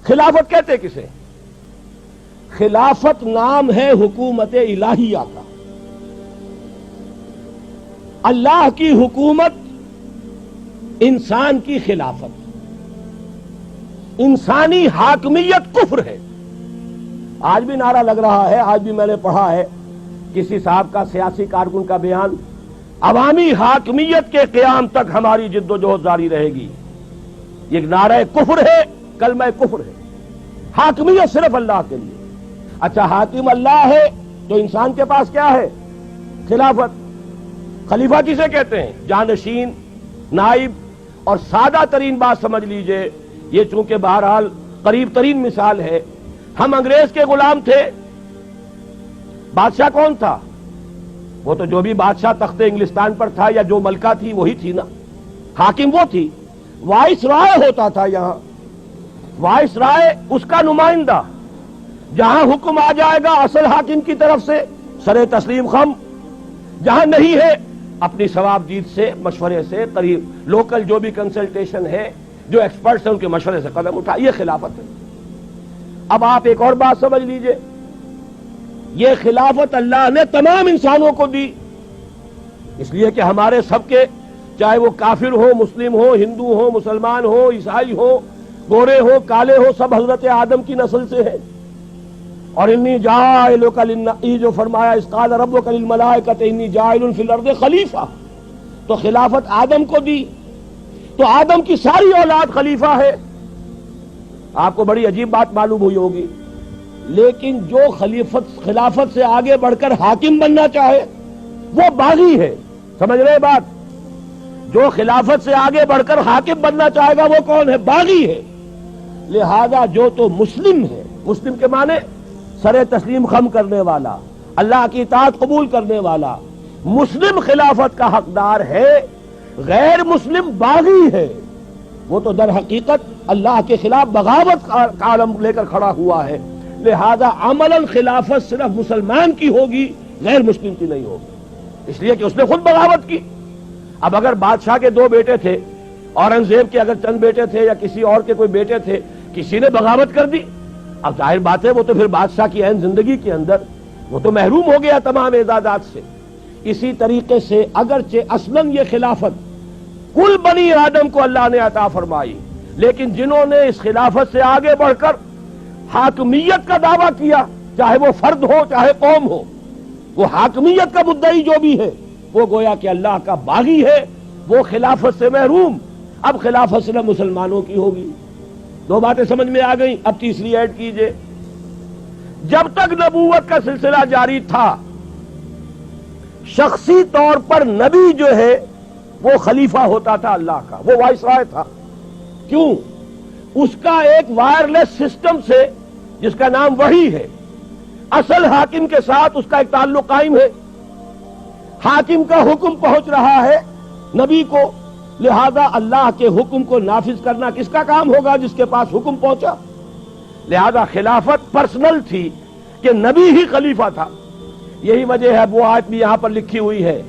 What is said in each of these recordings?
خلافت کہتے کسے؟ خلافت نام ہے حکومت الہیہ کا. اللہ کی حکومت انسان کی خلافت. انسانی حاکمیت کفر ہے. آج بھی نعرہ لگ رہا ہے, آج بھی میں نے پڑھا ہے کسی صاحب کا, سیاسی کارکن کا بیان, عوامی حاکمیت کے قیام تک ہماری جد و جہد جاری رہے گی. یہ نعرہ کفر ہے, کلمہ کفر ہے. حاکمیت صرف اللہ کے لیے. اچھا حاکم اللہ ہے تو انسان کے پاس کیا ہے؟ خلافت. خلیفہ کسے کہتے ہیں؟ جانشین, نائب. اور سادہ ترین بات سمجھ لیجئے, یہ چونکہ بہرحال قریب ترین مثال ہے, ہم انگریز کے غلام تھے. بادشاہ کون تھا؟ وہ تو جو بھی بادشاہ تخت انگلستان پر تھا یا جو ملکہ تھی وہی تھی نا. حاکم وہ تھی. وائس رائے ہوتا تھا یہاں. وائس رائے اس کا نمائندہ. جہاں حکم آ جائے گا اصل حاکم کی طرف سے سر تسلیم خم, جہاں نہیں ہے اپنی ثواب دید سے, مشورے سے, قریب لوکل جو بھی کنسلٹیشن ہے, جو ایکسپرٹس ہیں ان کے مشورے سے قدم اٹھا. یہ خلافت ہے. اب آپ ایک اور بات سمجھ لیجئے, یہ خلافت اللہ نے تمام انسانوں کو دی, اس لیے کہ ہمارے سب کے, چاہے وہ کافر ہو, مسلم ہو, ہندو ہو, مسلمان ہو, عیسائی ہو, گورے ہو, کالے ہو, سب حضرت آدم کی نسل سے ہیں. اور انی جاعلک یہ جو فرمایا اس قال ربک للملائکۃ انی جاعل فی الارض خلیفہ, تو خلافت آدم کو دی, تو آدم کی ساری اولاد خلیفہ ہے. آپ کو بڑی عجیب بات معلوم ہوئی ہوگی, لیکن جو خلافت سے آگے بڑھ کر حاکم بننا چاہے وہ باغی ہے. سمجھ رہے بات؟ جو خلافت سے آگے بڑھ کر حاکم بننا چاہے گا وہ کون ہے؟ باغی ہے. لہذا جو تو مسلم ہے, مسلم کے معنی سر تسلیم خم کرنے والا, اللہ کی اطاعت قبول کرنے والا, مسلم خلافت کا حقدار ہے. غیر مسلم باغی ہے, وہ تو در حقیقت اللہ کے خلاف بغاوت کا عالم لے کر کھڑا ہوا ہے. لہذا عملاً خلافت صرف مسلمان کی ہوگی, غیر مسلم کی نہیں ہوگی, اس لیے کہ اس نے خود بغاوت کی. اب اگر بادشاہ کے 2 بیٹے تھے, اورنگزیب کے اگر چند بیٹے تھے یا کسی اور کے کوئی بیٹے تھے, کسی نے بغاوت کر دی, اب ظاہر بات ہے وہ تو پھر بادشاہ کی عین زندگی کے اندر وہ تو محروم ہو گیا تمام اعزازات سے. اسی طریقے سے اگرچہ اصلاً یہ خلافت کل بنی آدم کو اللہ نے عطا فرمائی, لیکن جنہوں نے اس خلافت سے آگے بڑھ کر حاکمیت کا دعویٰ کیا, چاہے وہ فرد ہو چاہے قوم ہو, وہ حاکمیت کا مدعی جو بھی ہے وہ گویا کہ اللہ کا باغی ہے, وہ خلافت سے محروم. اب خلافت صرف مسلمانوں کی ہوگی. 2 باتیں سمجھ میں آ گئیں. اب تیسری ایڈ کیجئے. جب تک نبوت کا سلسلہ جاری تھا, شخصی طور پر نبی جو ہے وہ خلیفہ ہوتا تھا اللہ کا, وہ وائس رائے تھا. کیوں؟ اس کا ایک وائرلیس سسٹم سے جس کا نام وحی ہے, اصل حاکم کے ساتھ اس کا ایک تعلق قائم ہے. حاکم کا حکم پہنچ رہا ہے نبی کو, لہذا اللہ کے حکم کو نافذ کرنا کس کا کام ہوگا؟ جس کے پاس حکم پہنچا. لہذا خلافت پرسنل تھی کہ نبی ہی خلیفہ تھا. یہی وجہ ہے وہ آیت بھی یہاں پر لکھی ہوئی ہے,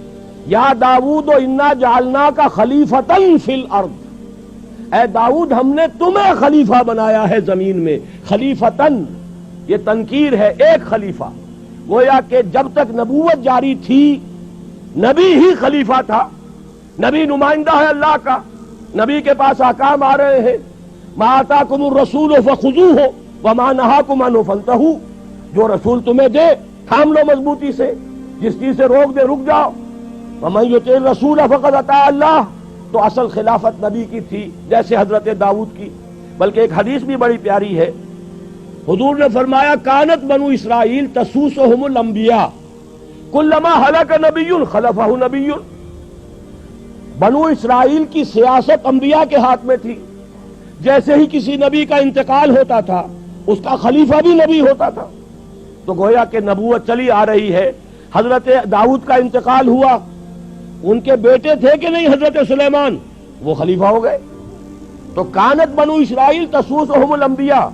یا داؤد انا جعلناک خلیفۃ فی الارض, اے داؤد ہم نے تمہیں خلیفہ بنایا ہے زمین میں. خلیفتن یہ تنکیر ہے, ایک خلیفہ. گویا کہ جب تک نبوت جاری تھی نبی ہی خلیفہ تھا. نبی نمائندہ ہے اللہ کا, نبی کے پاس احکام آ رہے ہیں. ما آتاکم الرسول فخذوہ وما نہاکم عنہ فانتہوا, جو رسول تمہیں دے تھام لو مضبوطی سے, جس چیز سے روک دے رک جاؤ. ومن یطع الرسول فقد اطاع اللہ, تو اصل خلافت نبی کی تھی جیسے حضرت داؤد کی. بلکہ ایک حدیث بھی بڑی پیاری ہے, حضور نے فرمایا کانت بنو اسرائیل تسوسہم الانبیاء کلما ہلک نبی خلفہ نبی. بنو اسرائیل کی سیاست انبیاء کے ہاتھ میں تھی. جیسے ہی کسی نبی کا انتقال ہوتا تھا اس کا خلیفہ بھی نبی ہوتا تھا. تو گویا کہ نبوت چلی آ رہی ہے. حضرت داؤد کا انتقال ہوا, ان کے بیٹے تھے کہ نہیں حضرت سلیمان, وہ خلیفہ ہو گئے. تو کانت بنو اسرائیل تسوسہم الانبیاء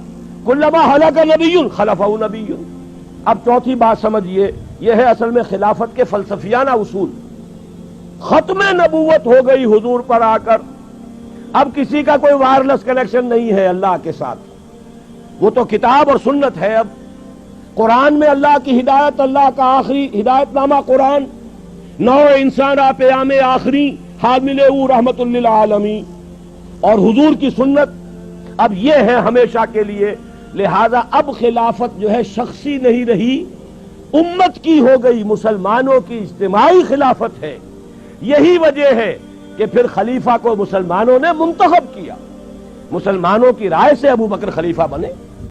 کلما ہلک نبی خلفہ نبی. اب چوتھی بات سمجھیے, یہ ہے اصل میں خلافت کے فلسفیانہ اصول. ختم نبوت ہو گئی حضور پر آ کر, اب کسی کا کوئی وائرلیس کنیکشن نہیں ہے اللہ کے ساتھ. وہ تو کتاب اور سنت ہے. اب قرآن میں اللہ کی ہدایت، اللہ کا آخری ہدایت نامہ قرآن، نو انسان پیام آخری حامل او رحمت للعالمین، اور حضور کی سنت اب یہ ہے ہمیشہ کے لیے. لہذا اب خلافت جو ہے شخصی نہیں رہی، امت کی ہو گئی، مسلمانوں کی اجتماعی خلافت ہے. یہی وجہ ہے کہ پھر خلیفہ کو مسلمانوں نے منتخب کیا، مسلمانوں کی رائے سے ابو بکر خلیفہ بنے.